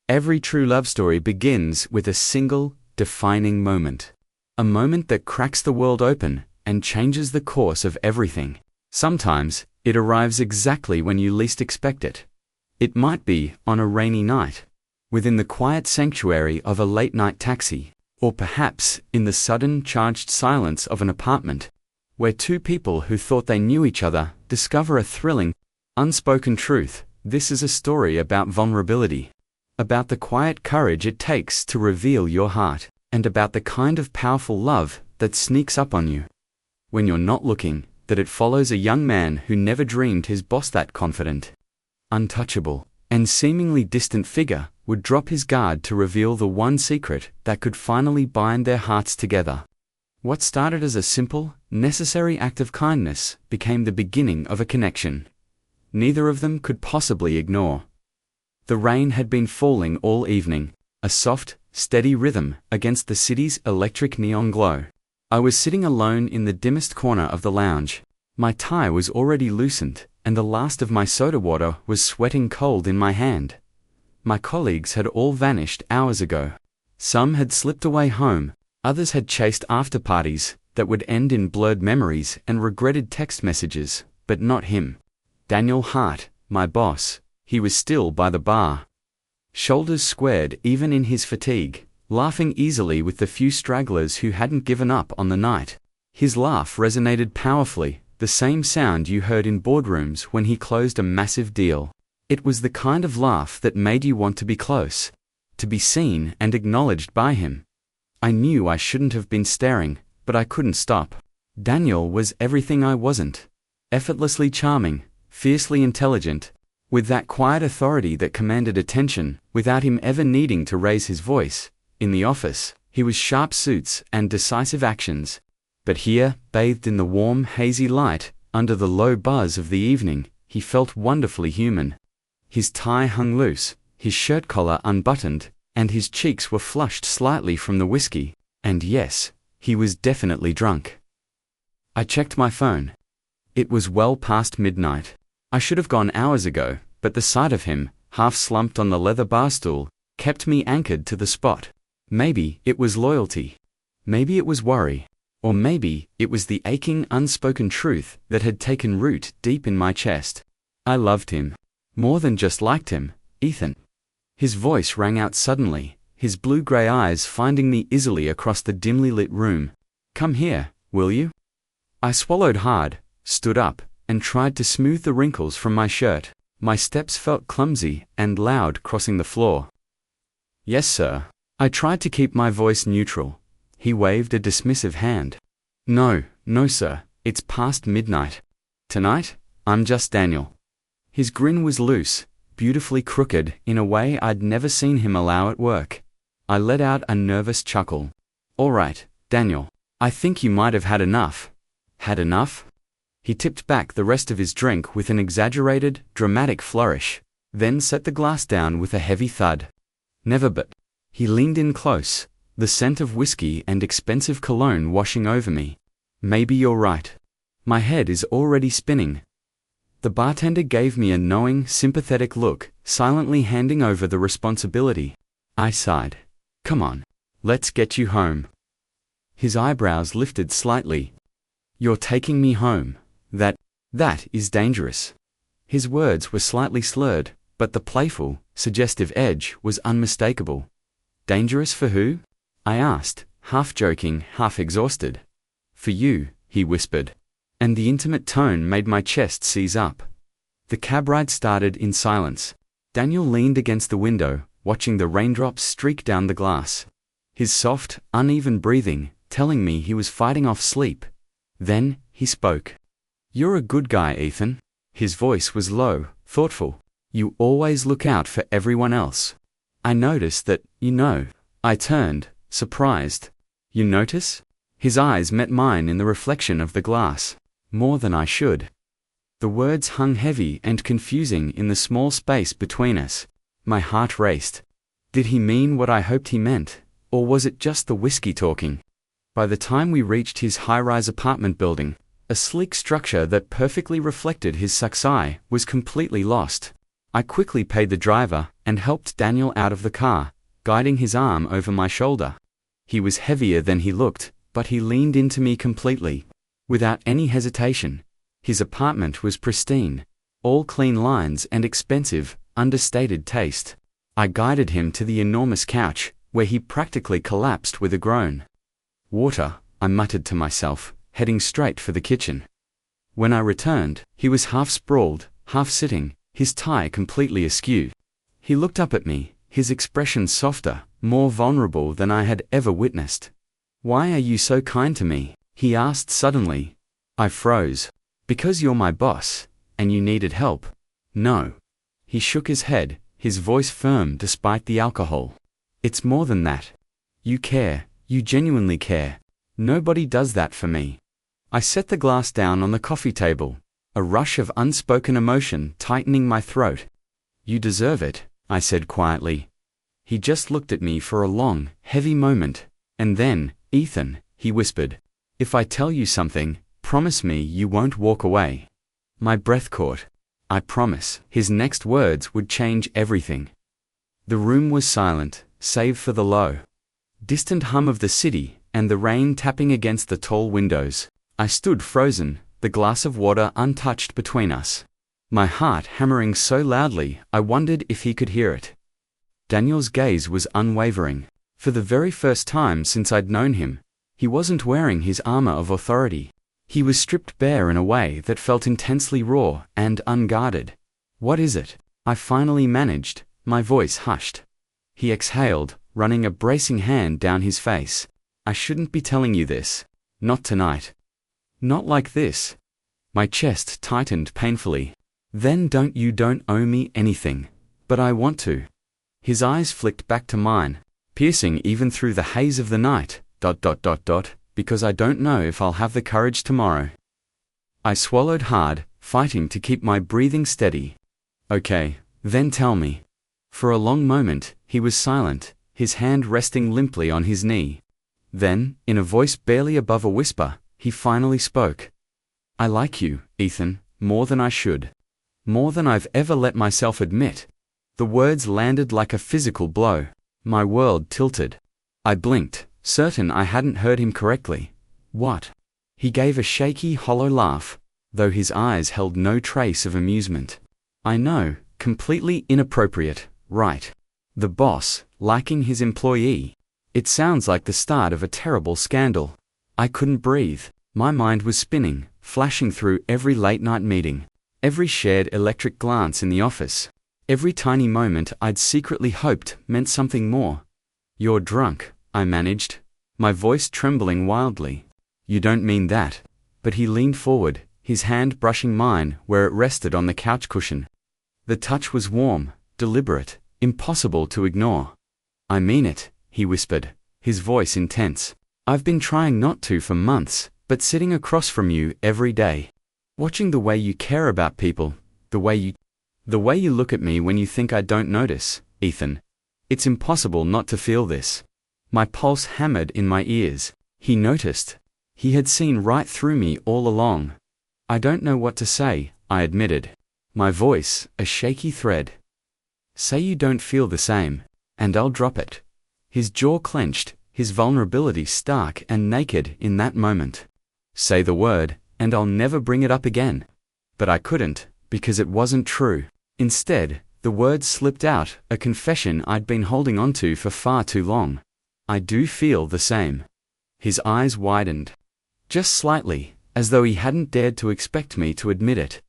Every true love story begins with a single, defining moment. A moment that cracks the world open and changes the course of everything. Sometimes, it arrives exactly when you least expect it. It might be on a rainy night, within the quiet sanctuary of a late-night taxi, or perhaps in the sudden charged silence of an apartment, where two people who thought they knew each other discover a thrilling, unspoken truth. This is a story about vulnerability, about the quiet courage it takes to reveal your heart, and about the kind of powerful love that sneaks up on you when you're not looking. That it follows a young man who never dreamed his boss, that confident, untouchable, and seemingly distant figure, would drop his guard to reveal the one secret that could finally bind their hearts together. What started as a simple, necessary act of kindness became the beginning of a connection neither of them could possibly ignore. The rain had been falling all evening, a soft, steady rhythm against the city's electric neon glow. I was sitting alone in the dimmest corner of the lounge. My tie was already loosened, and the last of my soda water was sweating cold in my hand. My colleagues had all vanished hours ago. Some had slipped away home, others had chased after-parties that would end in blurred memories and regretted text messages, but not him. Daniel Hart, my boss, he was still by the bar. Shoulders squared even in his fatigue, laughing easily with the few stragglers who hadn't given up on the night. His laugh resonated powerfully, the same sound you heard in boardrooms when he closed a massive deal. It was the kind of laugh that made you want to be close, to be seen and acknowledged by him. I knew I shouldn't have been staring, but I couldn't stop. Daniel was everything I wasn't. Effortlessly charming, fiercely intelligent, with that quiet authority that commanded attention without him ever needing to raise his voice. In the office, he was sharp suits and decisive actions. But here, bathed in the warm, hazy light, under the low buzz of the evening, he felt wonderfully human. His tie hung loose, his shirt collar unbuttoned, and his cheeks were flushed slightly from the whiskey. And yes, he was definitely drunk. I checked my phone. It was well past midnight. I should have gone hours ago, but the sight of him, half slumped on the leather bar stool, kept me anchored to the spot. Maybe it was loyalty. Maybe it was worry. Or maybe it was the aching, unspoken truth that had taken root deep in my chest. I loved him. More than just liked him, Ethan. His voice rang out suddenly, his blue-gray eyes finding me easily across the dimly lit room. Come here, will you? I swallowed hard, stood up, and tried to smooth the wrinkles from my shirt. My steps felt clumsy and loud crossing the floor. Yes, sir. I tried to keep my voice neutral. He waved a dismissive hand. No, sir, it's past midnight. Tonight, I'm just Daniel. His grin was loose, beautifully crooked in a way I'd never seen him allow at work. I let out a nervous chuckle. All right, Daniel, I think you might have had enough. Had enough? He tipped back the rest of his drink with an exaggerated, dramatic flourish, then set the glass down with a heavy thud. Never but. He leaned in close, the scent of whiskey and expensive cologne washing over me. Maybe you're right. My head is already spinning. The bartender gave me a knowing, sympathetic look, silently handing over the responsibility. I sighed. Come on. Let's get you home. His eyebrows lifted slightly. You're taking me home. That is dangerous. His words were slightly slurred, but the playful, suggestive edge was unmistakable. Dangerous for who? I asked, half joking, half exhausted. For you, he whispered. And the intimate tone made my chest seize up. The cab ride started in silence. Daniel leaned against the window, watching the raindrops streak down the glass. His soft, uneven breathing, telling me he was fighting off sleep. Then, he spoke. You're a good guy, Ethan. His voice was low, thoughtful. You always look out for everyone else. I noticed that, I turned, surprised. You notice? His eyes met mine in the reflection of the glass. More than I should. The words hung heavy and confusing in the small space between us. My heart raced. Did he mean what I hoped he meant, or was it just the whiskey talking? By the time we reached his high-rise apartment building, a sleek structure that perfectly reflected his success was completely lost. I quickly paid the driver and helped Daniel out of the car, guiding his arm over my shoulder. He was heavier than he looked, but he leaned into me completely, without any hesitation. His apartment was pristine, all clean lines and expensive, understated taste. I guided him to the enormous couch, where he practically collapsed with a groan. Water, I muttered to myself, heading straight for the kitchen. When I returned, he was half sprawled, half sitting, his tie completely askew. He looked up at me, his expression softer, more vulnerable than I had ever witnessed. "Why are you so kind to me?" he asked suddenly. I froze. "Because you're my boss, and you needed help." "No." He shook his head, his voice firm despite the alcohol. "It's more than that. You care, you genuinely care. Nobody does that for me." I set the glass down on the coffee table, a rush of unspoken emotion tightening my throat. "You deserve it," I said quietly. He just looked at me for a long, heavy moment, and then, "Ethan," he whispered, "if I tell you something, promise me you won't walk away." My breath caught. "I promise." His next words would change everything. The room was silent, save for the low, distant hum of the city and the rain tapping against the tall windows. I stood frozen, the glass of water untouched between us, my heart hammering so loudly I wondered if he could hear it. Daniel's gaze was unwavering. For the very first time since I'd known him, he wasn't wearing his armor of authority. He was stripped bare in a way that felt intensely raw and unguarded. "What is it?" I finally managed, my voice hushed. He exhaled, running a bracing hand down his face. "I shouldn't be telling you this. Not tonight. Not like this." My chest tightened painfully. "Then don't owe me anything." "But I want to." His eyes flicked back to mine, piercing even through the haze of the night, ... because I don't know if I'll have the courage tomorrow. I swallowed hard, fighting to keep my breathing steady. "Okay, then tell me." For a long moment, he was silent, his hand resting limply on his knee. Then, in a voice barely above a whisper, he finally spoke. "I like you, Ethan, more than I should. More than I've ever let myself admit." The words landed like a physical blow. My world tilted. I blinked, certain I hadn't heard him correctly. "What?" He gave a shaky, hollow laugh, though his eyes held no trace of amusement. "I know, completely inappropriate, right? The boss, liking his employee. It sounds like the start of a terrible scandal." I couldn't breathe. My mind was spinning, flashing through every late-night meeting, every shared electric glance in the office, every tiny moment I'd secretly hoped meant something more. "You're drunk," I managed, my voice trembling wildly. "You don't mean that." But he leaned forward, his hand brushing mine where it rested on the couch cushion. The touch was warm, deliberate, impossible to ignore. "I mean it," he whispered, his voice intense. "I've been trying not to for months, but sitting across from you every day, watching the way you care about people, the way you look at me when you think I don't notice, Ethan. It's impossible not to feel this." My pulse hammered in my ears. He noticed. He had seen right through me all along. "I don't know what to say," I admitted, my voice a shaky thread. "Say you don't feel the same, and I'll drop it." His jaw clenched, his vulnerability stark and naked in that moment. Say the word, and I'll never bring it up again. But I couldn't, because it wasn't true. Instead, the words slipped out, a confession I'd been holding onto for far too long. "I do feel the same." His eyes widened. Just slightly, as though he hadn't dared to expect me to admit it.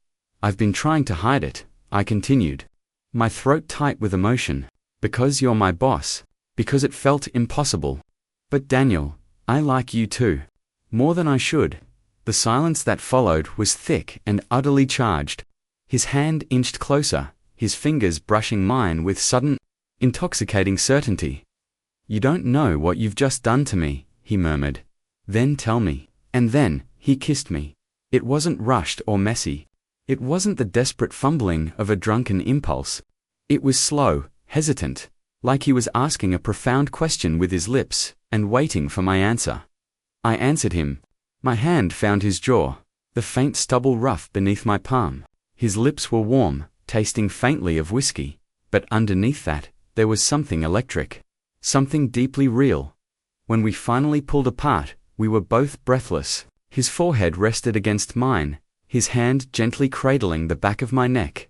"I've been trying to hide it," I continued, my throat tight with emotion. "Because you're my boss. Because it felt impossible. But Daniel, I like you too. More than I should." The silence that followed was thick and utterly charged. His hand inched closer, his fingers brushing mine with sudden, intoxicating certainty. "You don't know what you've just done to me," he murmured. "Then tell me." And then, he kissed me. It wasn't rushed or messy. It wasn't the desperate fumbling of a drunken impulse. It was slow, hesitant, like he was asking a profound question with his lips, and waiting for my answer. I answered him. My hand found his jaw, the faint stubble rough beneath my palm. His lips were warm, tasting faintly of whiskey, but underneath that, there was something electric. Something deeply real. When we finally pulled apart, we were both breathless. His forehead rested against mine, his hand gently cradling the back of my neck.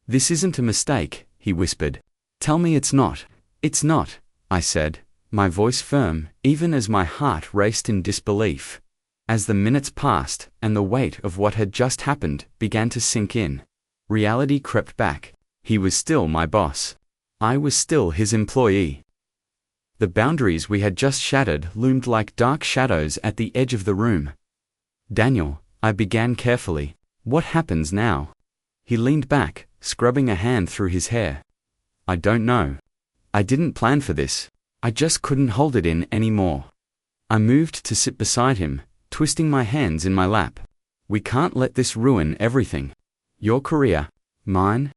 "This isn't a mistake," he whispered. "Tell me it's not." "It's not," I said, my voice firm, even as my heart raced in disbelief. As the minutes passed, and the weight of what had just happened began to sink in, reality crept back. He was still my boss. I was still his employee. The boundaries we had just shattered loomed like dark shadows at the edge of the room. "Daniel," I began carefully, "what happens now?" He leaned back, scrubbing a hand through his hair. "I don't know. I didn't plan for this. I just couldn't hold it in anymore." I moved to sit beside him, twisting my hands in my lap. "We can't let this ruin everything. Your career, mine."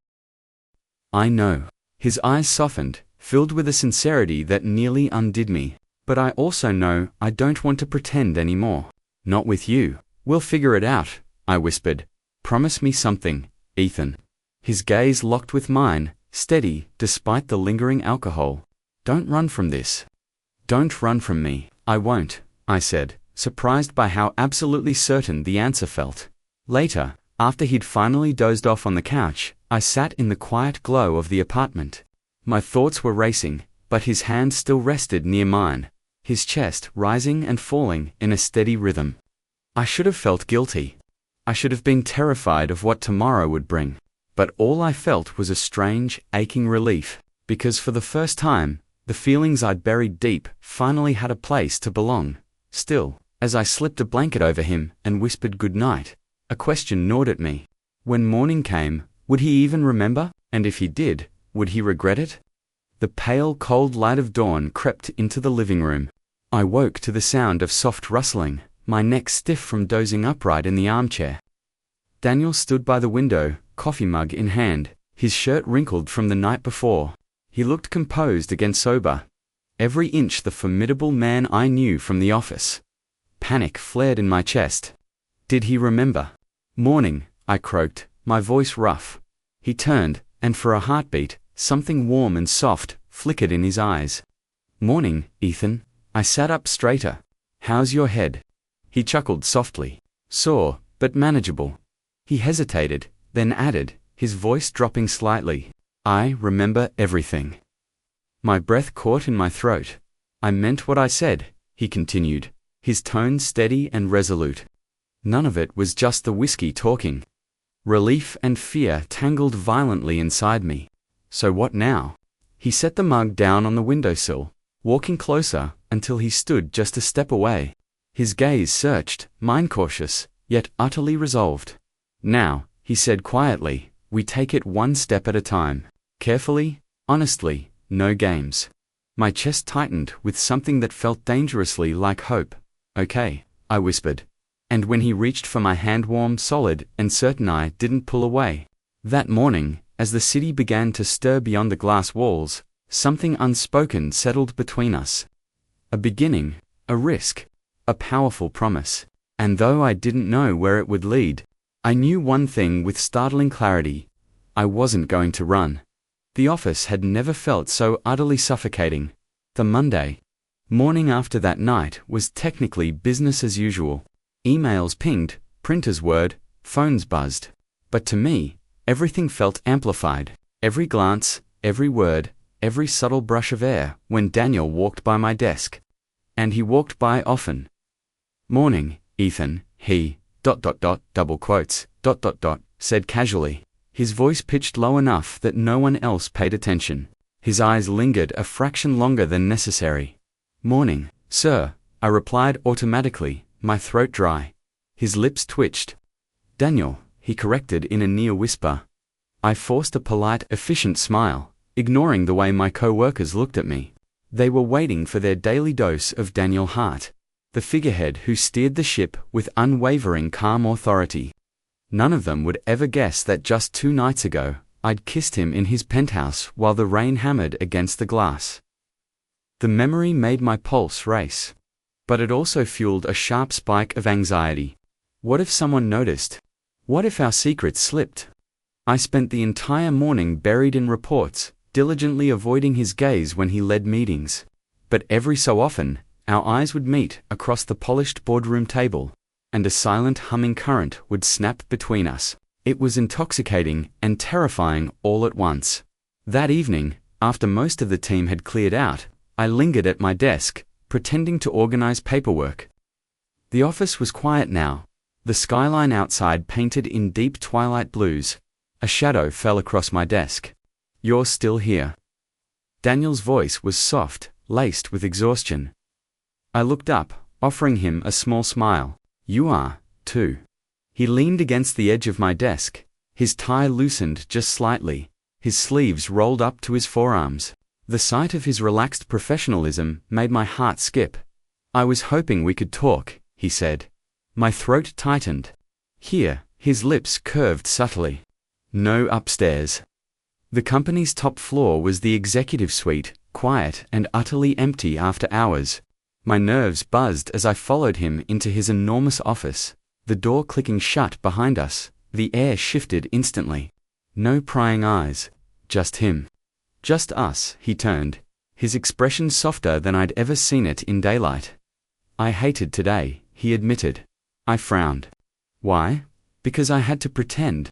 "I know." His eyes softened, filled with a sincerity that nearly undid me. "But I also know I don't want to pretend anymore. Not with you. We'll figure it out," I whispered. "Promise me something, Ethan." His gaze locked with mine, steady despite the lingering alcohol. "Don't run from this. Don't run from me." "I won't," I said, surprised by how absolutely certain the answer felt. Later, after he'd finally dozed off on the couch, I sat in the quiet glow of the apartment. My thoughts were racing, but his hand still rested near mine, his chest rising and falling in a steady rhythm. I should have felt guilty. I should have been terrified of what tomorrow would bring. But all I felt was a strange, aching relief, because for the first time, the feelings I'd buried deep finally had a place to belong. Still, as I slipped a blanket over him and whispered goodnight, a question gnawed at me. When morning came, would he even remember? And if he did, would he regret it? The pale, cold light of dawn crept into the living room. I woke to the sound of soft rustling, my neck stiff from dozing upright in the armchair. Daniel stood by the window, coffee mug in hand, his shirt wrinkled from the night before. He looked composed again sober. Every inch the formidable man I knew from the office. Panic flared in my chest. Did he remember? "Morning," I croaked, my voice rough. He turned, and for a heartbeat, something warm and soft flickered in his eyes. "Morning, Ethan." I sat up straighter. "How's your head?" He chuckled softly. "Sore, but manageable." He hesitated, then added, his voice dropping slightly, "I remember everything." My breath caught in my throat. "I meant what I said," he continued, his tone steady and resolute. None of it was just the whiskey talking. Relief and fear tangled violently inside me. "So what now?" He set the mug down on the windowsill, walking closer until he stood just a step away. His gaze searched, mine cautious, yet utterly resolved. "Now," he said quietly, "we take it one step at a time. Carefully, honestly, no games." My chest tightened with something that felt dangerously like hope. "Okay," I whispered. And when he reached for my hand warm, solid, and certain I didn't pull away. That morning, as the city began to stir beyond the glass walls, something unspoken settled between us. A beginning, a risk, a powerful promise. And though I didn't know where it would lead, I knew one thing with startling clarity. I wasn't going to run. The office had never felt so utterly suffocating. The Monday morning after that night was technically business as usual. Emails pinged, printers whirred, phones buzzed. But to me, everything felt amplified. Every glance, every word, every subtle brush of air when Daniel walked by my desk. And he walked by often. "Morning, Ethan," he, double quotes, said casually. His voice pitched low enough that no one else paid attention. His eyes lingered a fraction longer than necessary. "Morning, sir," I replied automatically, my throat dry. His lips twitched. "Daniel," he corrected in a near whisper. I forced a polite, efficient smile, ignoring the way my co-workers looked at me. They were waiting for their daily dose of Daniel Hart, the figurehead who steered the ship with unwavering calm authority. None of them would ever guess that just 2 nights ago, I'd kissed him in his penthouse while the rain hammered against the glass. The memory made my pulse race. But it also fueled a sharp spike of anxiety. What if someone noticed? What if our secret slipped? I spent the entire morning buried in reports, diligently avoiding his gaze when he led meetings. But every so often, our eyes would meet across the polished boardroom table, and a silent humming current would snap between us. It was intoxicating and terrifying all at once. That evening, after most of the team had cleared out, I lingered at my desk, pretending to organize paperwork. The office was quiet now, the skyline outside painted in deep twilight blues. A shadow fell across my desk. "You're still here." Daniel's voice was soft, laced with exhaustion. I looked up, offering him a small smile. "You are, too." He leaned against the edge of my desk, his tie loosened just slightly, his sleeves rolled up to his forearms. The sight of his relaxed professionalism made my heart skip. "I was hoping we could talk," he said. My throat tightened. "Here," his lips curved subtly. "No upstairs." The company's top floor was the executive suite, quiet and utterly empty after hours. My nerves buzzed as I followed him into his enormous office. The door clicking shut behind us, the air shifted instantly. No prying eyes, just him. Just us. He turned, his expression softer than I'd ever seen it in daylight. "I hated today," he admitted. I frowned. "Why?" "Because I had to pretend."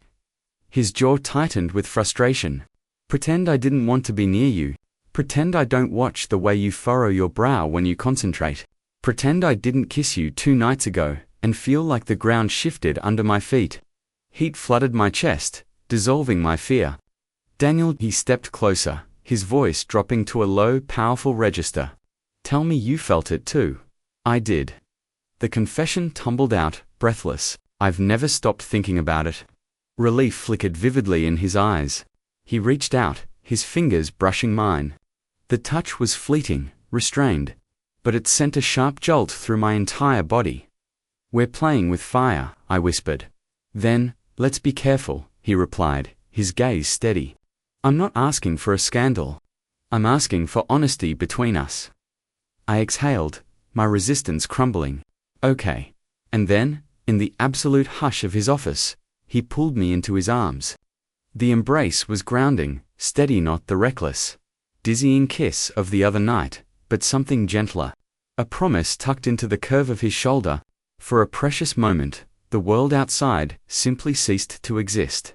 His jaw tightened with frustration. "Pretend I didn't want to be near you. Pretend I don't watch the way you furrow your brow when you concentrate. Pretend I didn't kiss you 2 nights ago and feel like the ground shifted under my feet." Heat flooded my chest, dissolving my fear. "Daniel," he stepped closer, his voice dropping to a low, powerful register. "Tell me you felt it too." I did. The confession tumbled out, breathless. "I've never stopped thinking about it." Relief flickered vividly in his eyes. He reached out, his fingers brushing mine. The touch was fleeting, restrained, but it sent a sharp jolt through my entire body. "We're playing with fire," I whispered. "Then, let's be careful," he replied, his gaze steady. "I'm not asking for a scandal. I'm asking for honesty between us." I exhaled, my resistance crumbling. "Okay." And then, in the absolute hush of his office, he pulled me into his arms. The embrace was grounding, steady, not the reckless, dizzying kiss of the other night, but something gentler. A promise tucked into the curve of his shoulder. For a precious moment, the world outside simply ceased to exist.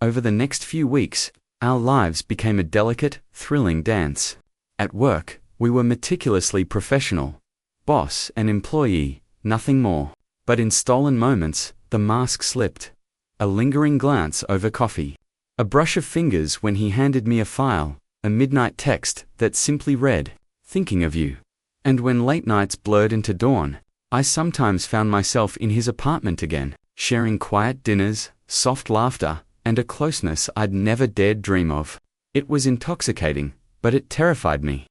Over the next few weeks, our lives became a delicate, thrilling dance. At work, we were meticulously professional. Boss and employee, nothing more. But in stolen moments, the mask slipped. A lingering glance over coffee. A brush of fingers when he handed me a file. A midnight text that simply read, "Thinking of you." And when late nights blurred into dawn, I sometimes found myself in his apartment again, sharing quiet dinners, soft laughter, and a closeness I'd never dared dream of. It was intoxicating, but it terrified me.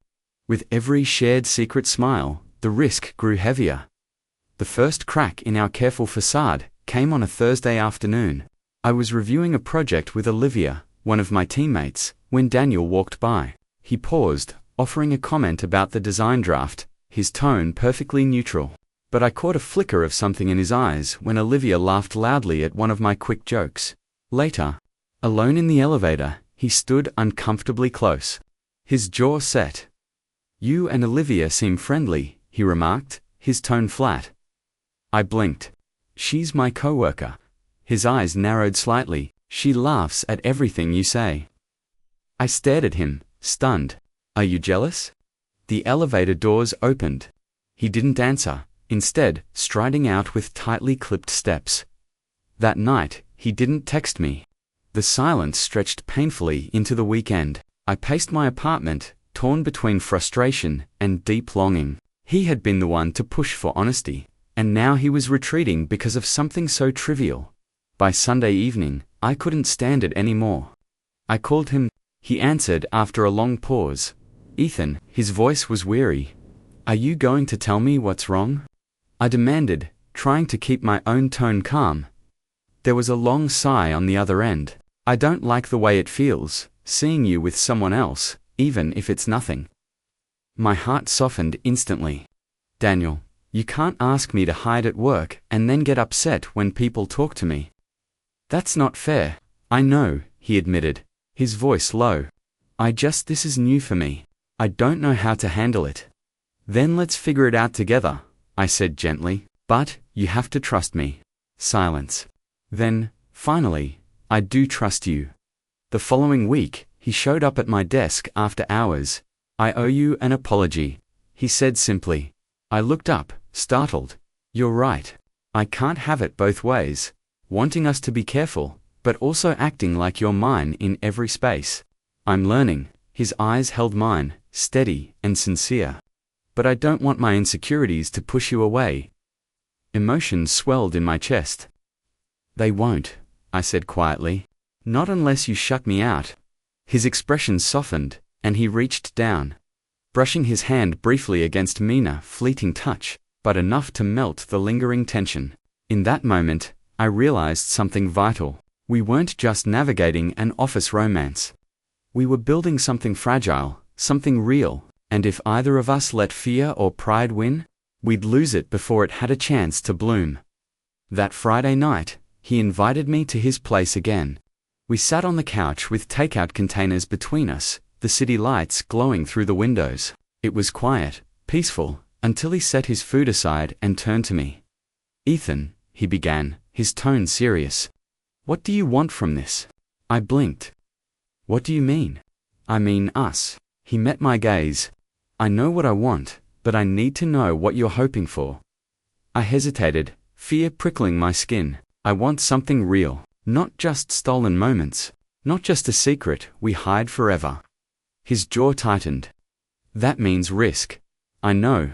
With every shared secret smile, the risk grew heavier. The first crack in our careful facade came on a Thursday afternoon. I was reviewing a project with Olivia, one of my teammates, when Daniel walked by. He paused, offering a comment about the design draft, his tone perfectly neutral. But I caught a flicker of something in his eyes when Olivia laughed loudly at one of my quick jokes. Later, alone in the elevator, he stood uncomfortably close. His jaw set. "You and Olivia seem friendly," he remarked, his tone flat. I blinked. "She's my coworker." His eyes narrowed slightly. "She laughs at everything you say." I stared at him, stunned. "Are you jealous?" The elevator doors opened. He didn't answer, instead, striding out with tightly clipped steps. That night, he didn't text me. The silence stretched painfully into the weekend. I paced my apartment, torn between frustration and deep longing. He had been the one to push for honesty, and now he was retreating because of something so trivial. By Sunday evening, I couldn't stand it anymore. I called him. He answered after a long pause. "Ethan," his voice was weary. "Are you going to tell me what's wrong?" I demanded, trying to keep my own tone calm. There was a long sigh on the other end. "I don't like the way it feels, seeing you with someone else, even if it's nothing." My heart softened instantly. "Daniel, you can't ask me to hide at work and then get upset when people talk to me. That's not fair." I know, he admitted, his voice low. This is new for me. I don't know how to handle it. Then let's figure it out together, I said gently. But, you have to trust me. Silence. Then, finally, I do trust you. The following week, he showed up at my desk after hours. I owe you an apology, he said simply. I looked up, startled. You're right. I can't have it both ways, wanting us to be careful, but also acting like you're mine in every space. I'm learning. His eyes held mine, steady and sincere. But I don't want my insecurities to push you away. Emotions swelled in my chest. They won't, I said quietly. Not unless you shut me out. His expression softened, and he reached down, brushing his hand briefly against Mina, fleeting touch, but enough to melt the lingering tension. In that moment, I realized something vital. We weren't just navigating an office romance. We were building something fragile, something real, and if either of us let fear or pride win, we'd lose it before it had a chance to bloom. That Friday night, he invited me to his place again. We sat on the couch with takeout containers between us, the city lights glowing through the windows. It was quiet, peaceful, until he set his food aside and turned to me. Ethan, he began, his tone serious. What do you want from this? I blinked. What do you mean? I mean us. He met my gaze. I know what I want, but I need to know what you're hoping for. I hesitated, fear prickling my skin. I want something real, not just stolen moments, not just a secret we hide forever. His jaw tightened. That means risk. I know.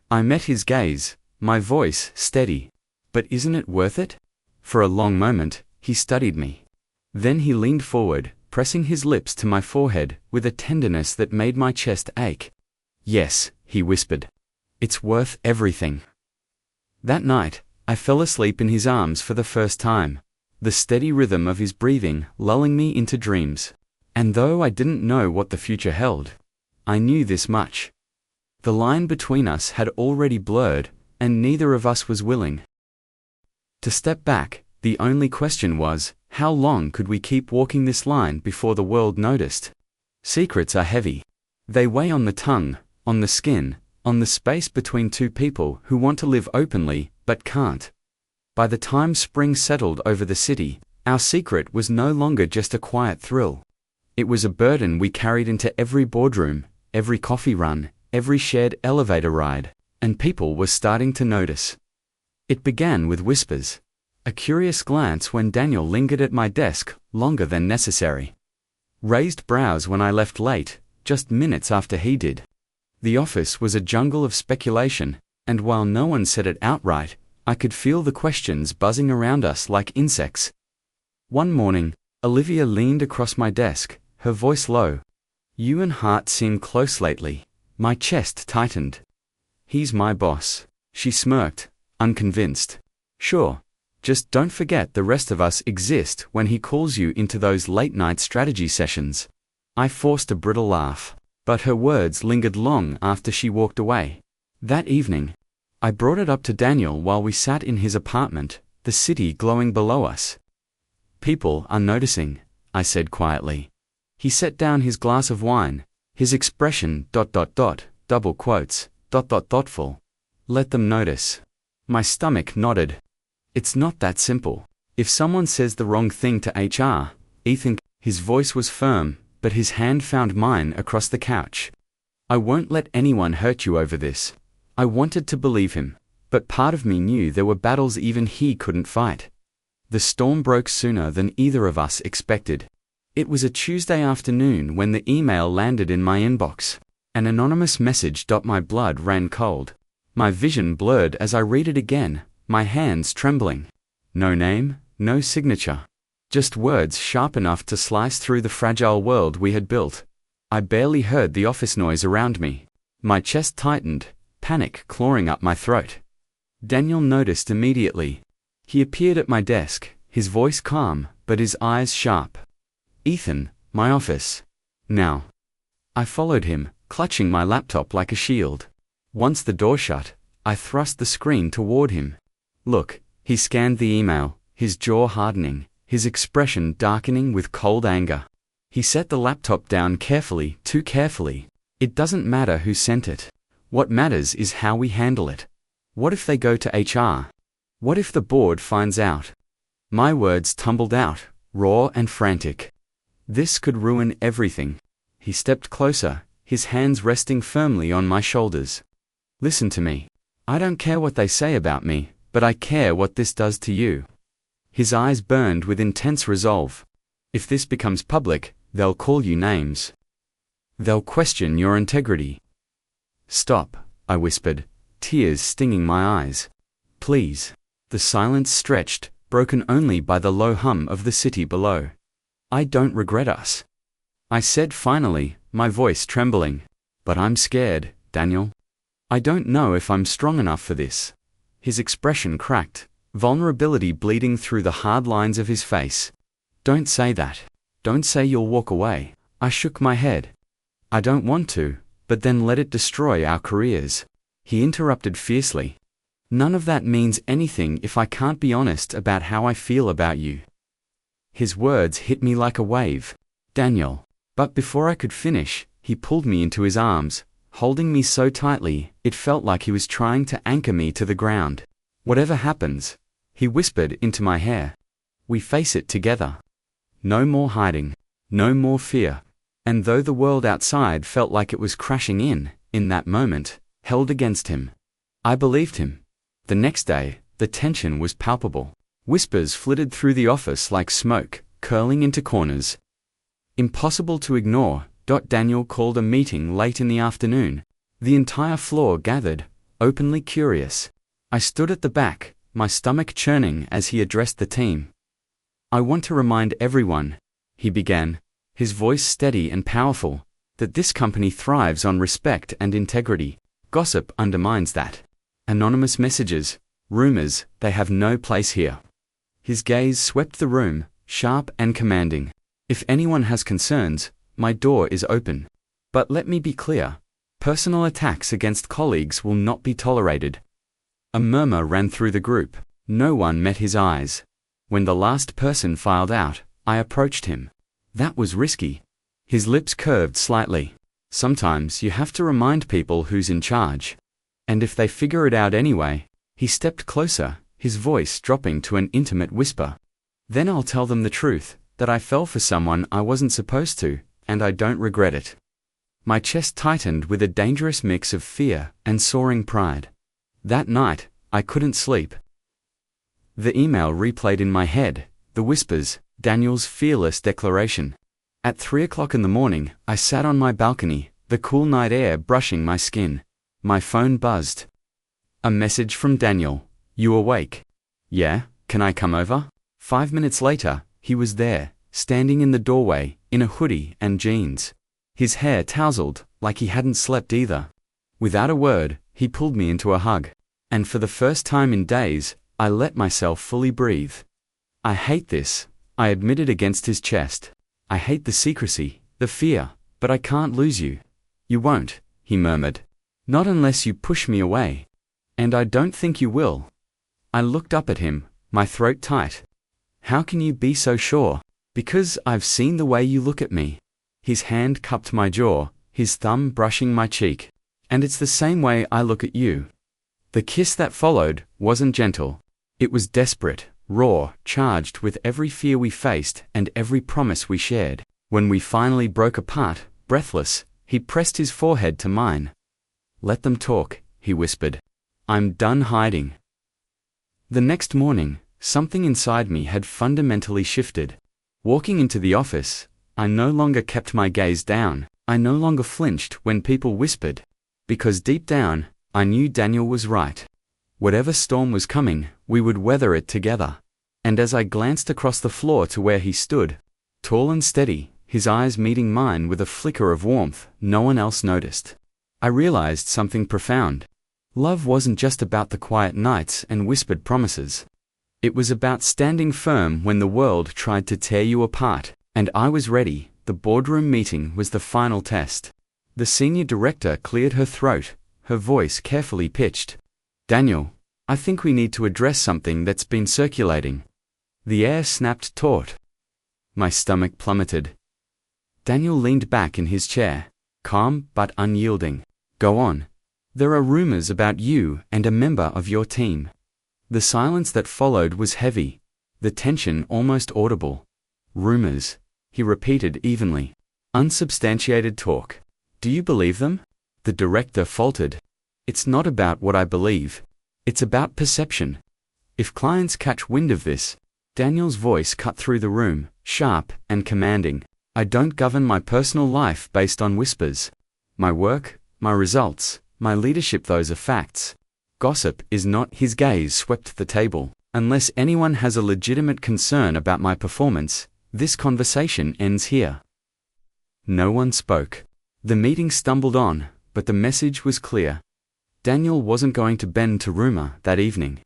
I met his gaze, my voice steady. But isn't it worth it? For a long moment, he studied me. Then he leaned forward, pressing his lips to my forehead with a tenderness that made my chest ache. Yes, he whispered. It's worth everything. That night, I fell asleep in his arms for the first time, the steady rhythm of his breathing lulling me into dreams. And though I didn't know what the future held, I knew this much. The line between us had already blurred, and neither of us was willing to step back. The only question was, how long could we keep walking this line before the world noticed? Secrets are heavy. They weigh on the tongue, on the skin, on the space between two people who want to live openly, but can't. By the time spring settled over the city, our secret was no longer just a quiet thrill. It was a burden we carried into every boardroom, every coffee run, every shared elevator ride, and people were starting to notice. It began with whispers. A curious glance when Daniel lingered at my desk longer than necessary. Raised brows when I left late, just minutes after he did. The office was a jungle of speculation, and while no one said it outright, I could feel the questions buzzing around us like insects. One morning, Olivia leaned across my desk, her voice low. You and Hart seem close lately. My chest tightened. He's my boss. She smirked, unconvinced. Sure. Just don't forget the rest of us exist when he calls you into those late-night strategy sessions. I forced a brittle laugh, but her words lingered long after she walked away. That evening, I brought it up to Daniel while we sat in his apartment, the city glowing below us. People are noticing, I said quietly. He set down his glass of wine, his expression ... double quotes ... thoughtful. Let them notice. My stomach nodded. It's not that simple. If someone says the wrong thing to HR, Ethan, his voice was firm, but his hand found mine across the couch. I won't let anyone hurt you over this. I wanted to believe him, but part of me knew there were battles even he couldn't fight. The storm broke sooner than either of us expected. It was a Tuesday afternoon when the email landed in my inbox. An anonymous message. My blood ran cold. My vision blurred as I read it again, my hands trembling. No name, no signature. Just words sharp enough to slice through the fragile world we had built. I barely heard the office noise around me. My chest tightened, panic clawing up my throat. Daniel noticed immediately. He appeared at my desk, his voice calm, but his eyes sharp. Ethan, my office. Now. I followed him, clutching my laptop like a shield. Once the door shut, I thrust the screen toward him. Look, he scanned the email, his jaw hardening, his expression darkening with cold anger. He set the laptop down carefully, too carefully. It doesn't matter who sent it. What matters is how we handle it. What if they go to HR? What if the board finds out? My words tumbled out, raw and frantic. This could ruin everything. He stepped closer, his hands resting firmly on my shoulders. Listen to me. I don't care what they say about me, but I care what this does to you. His eyes burned with intense resolve. If this becomes public, they'll call you names. They'll question your integrity. Stop, I whispered, tears stinging my eyes. Please. The silence stretched, broken only by the low hum of the city below. I don't regret us. I said finally, my voice trembling. But I'm scared, Daniel. I don't know if I'm strong enough for this. His expression cracked, vulnerability bleeding through the hard lines of his face. Don't say that. Don't say you'll walk away. I shook my head. I don't want to, but then let it destroy our careers. He interrupted fiercely. None of that means anything if I can't be honest about how I feel about you. His words hit me like a wave. Daniel. But before I could finish, he pulled me into his arms, holding me so tightly, it felt like he was trying to anchor me to the ground. Whatever happens, he whispered into my hair, we face it together. No more hiding. No more fear. And though the world outside felt like it was crashing in that moment, held against him, I believed him. The next day, the tension was palpable. Whispers flitted through the office like smoke, curling into corners. Impossible to ignore. Daniel called a meeting late in the afternoon. The entire floor gathered, openly curious. I stood at the back, my stomach churning as he addressed the team. I want to remind everyone, he began, his voice steady and powerful, that this company thrives on respect and integrity. Gossip undermines that. Anonymous messages, rumors, they have no place here. His gaze swept the room, sharp and commanding. If anyone has concerns, my door is open. But let me be clear. Personal attacks against colleagues will not be tolerated. A murmur ran through the group. No one met his eyes. When the last person filed out, I approached him. That was risky. His lips curved slightly. Sometimes you have to remind people who's in charge. And if they figure it out anyway, he stepped closer, his voice dropping to an intimate whisper. Then I'll tell them the truth, that I fell for someone I wasn't supposed to, and I don't regret it. My chest tightened with a dangerous mix of fear and soaring pride. That night, I couldn't sleep. The email replayed in my head, the whispers, Daniel's fearless declaration. At 3 o'clock in the morning, I sat on my balcony, the cool night air brushing my skin. My phone buzzed. A message from Daniel. You awake? Yeah, can I come over? 5 minutes later, he was there, standing in the doorway, in a hoodie and jeans. His hair tousled, like he hadn't slept either. Without a word, he pulled me into a hug. And for the first time in days, I let myself fully breathe. I hate this, I admitted against his chest. I hate the secrecy, the fear, but I can't lose you. You won't, he murmured. Not unless you push me away. And I don't think you will. I looked up at him, my throat tight. How can you be so sure? Because I've seen the way you look at me. His hand cupped my jaw, his thumb brushing my cheek. And it's the same way I look at you. The kiss that followed wasn't gentle. It was desperate, raw, charged with every fear we faced and every promise we shared. When we finally broke apart, breathless, he pressed his forehead to mine. Let them talk, he whispered. I'm done hiding. The next morning, something inside me had fundamentally shifted. Walking into the office, I no longer kept my gaze down. I no longer flinched when people whispered. Because deep down, I knew Daniel was right. Whatever storm was coming, we would weather it together. And as I glanced across the floor to where he stood, tall and steady, his eyes meeting mine with a flicker of warmth no one else noticed, I realized something profound. Love wasn't just about the quiet nights and whispered promises. It was about standing firm when the world tried to tear you apart, and I was ready. The boardroom meeting was the final test. The senior director cleared her throat, her voice carefully pitched. Daniel, I think we need to address something that's been circulating. The air snapped taut. My stomach plummeted. Daniel leaned back in his chair, calm but unyielding. Go on. There are rumors about you and a member of your team. The silence that followed was heavy, the tension almost audible. Rumors, he repeated evenly. Unsubstantiated talk. Do you believe them? The director faltered. It's not about what I believe. It's about perception. If clients catch wind of this, Daniel's voice cut through the room, sharp and commanding. I don't govern my personal life based on whispers. My work, my results, my leadership, those are facts. Gossip is not. His gaze swept the table. Unless anyone has a legitimate concern about my performance, this conversation ends here. No one spoke. The meeting stumbled on, but the message was clear. Daniel wasn't going to bend to rumor that evening.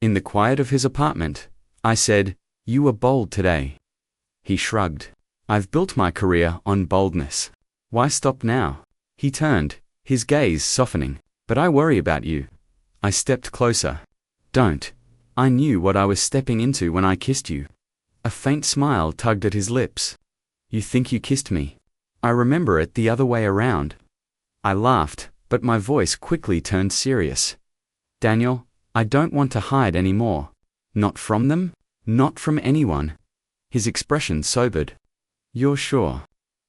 In the quiet of his apartment, I said, "You were bold today." He shrugged. I've built my career on boldness. Why stop now? He turned, his gaze softening. But I worry about you. I stepped closer. Don't. I knew what I was stepping into when I kissed you. A faint smile tugged at his lips. You think you kissed me? I remember it the other way around. I laughed, but my voice quickly turned serious. Daniel, I don't want to hide anymore. Not from them, not from anyone. His expression sobered. You're sure?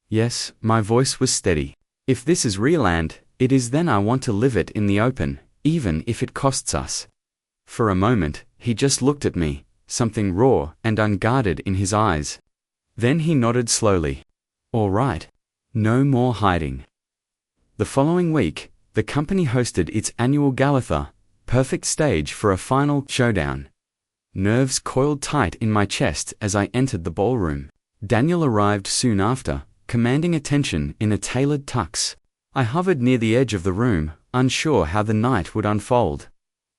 Yes, my voice was steady. If this is real and it is, then I want to live it in the open, even if it costs us. For a moment, he just looked at me, something raw and unguarded in his eyes. Then he nodded slowly. All right. No more hiding. The following week, the company hosted its annual gala, perfect stage for a final showdown. Nerves coiled tight in my chest as I entered the ballroom. Daniel arrived soon after, commanding attention in a tailored tux. I hovered near the edge of the room, unsure how the night would unfold.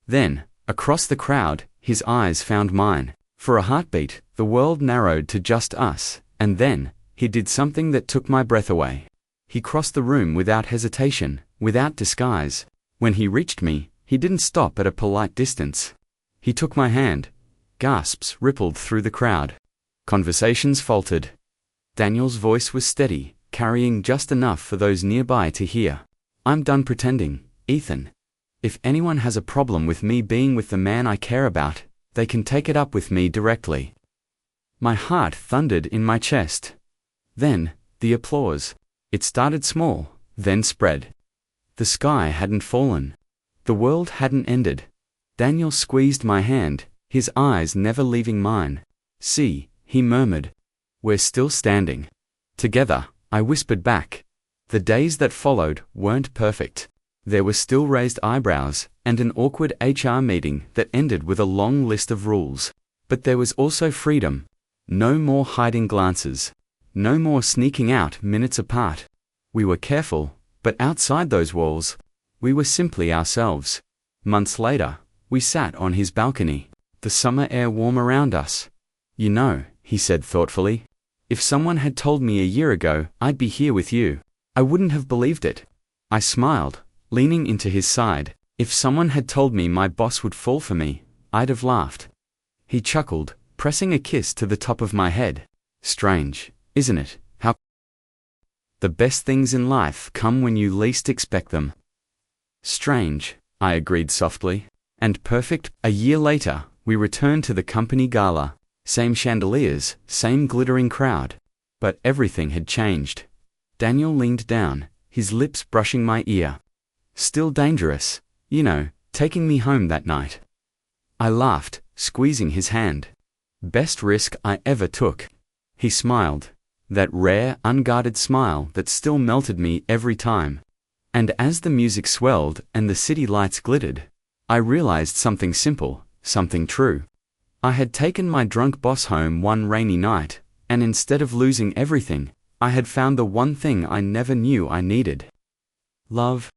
Then, across the crowd, his eyes found mine. For a heartbeat, the world narrowed to just us, and then, he did something that took my breath away. He crossed the room without hesitation, without disguise. When he reached me, he didn't stop at a polite distance. He took my hand. Gasps rippled through the crowd. Conversations faltered. Daniel's voice was steady, carrying just enough for those nearby to hear. I'm done pretending, Ethan. If anyone has a problem with me being with the man I care about, they can take it up with me directly. My heart thundered in my chest. Then, the applause. It started small, then spread. The sky hadn't fallen. The world hadn't ended. Daniel squeezed my hand, his eyes never leaving mine. See, he murmured. We're still standing. Together, I whispered back. The days that followed weren't perfect. There were still raised eyebrows and an awkward HR meeting that ended with a long list of rules. But there was also freedom. No more hiding glances. No more sneaking out minutes apart. We were careful, but outside those walls, we were simply ourselves. Months later, we sat on his balcony, the summer air warm around us. You know, he said thoughtfully, if someone had told me a year ago I'd be here with you, I wouldn't have believed it. I smiled, leaning into his side. If someone had told me my boss would fall for me, I'd have laughed. He chuckled, pressing a kiss to the top of my head. Strange, isn't it, how the best things in life come when you least expect them? Strange, I agreed softly. And perfect. A year later, we returned to the company gala. Same chandeliers, same glittering crowd. But everything had changed. Daniel leaned down, his lips brushing my ear. Still dangerous, you know, taking me home that night. I laughed, squeezing his hand. Best risk I ever took. He smiled. That rare, unguarded smile that still melted me every time. And as the music swelled and the city lights glittered, I realized something simple, something true. I had taken my drunk boss home one rainy night, and instead of losing everything, I had found the one thing I never knew I needed. Love.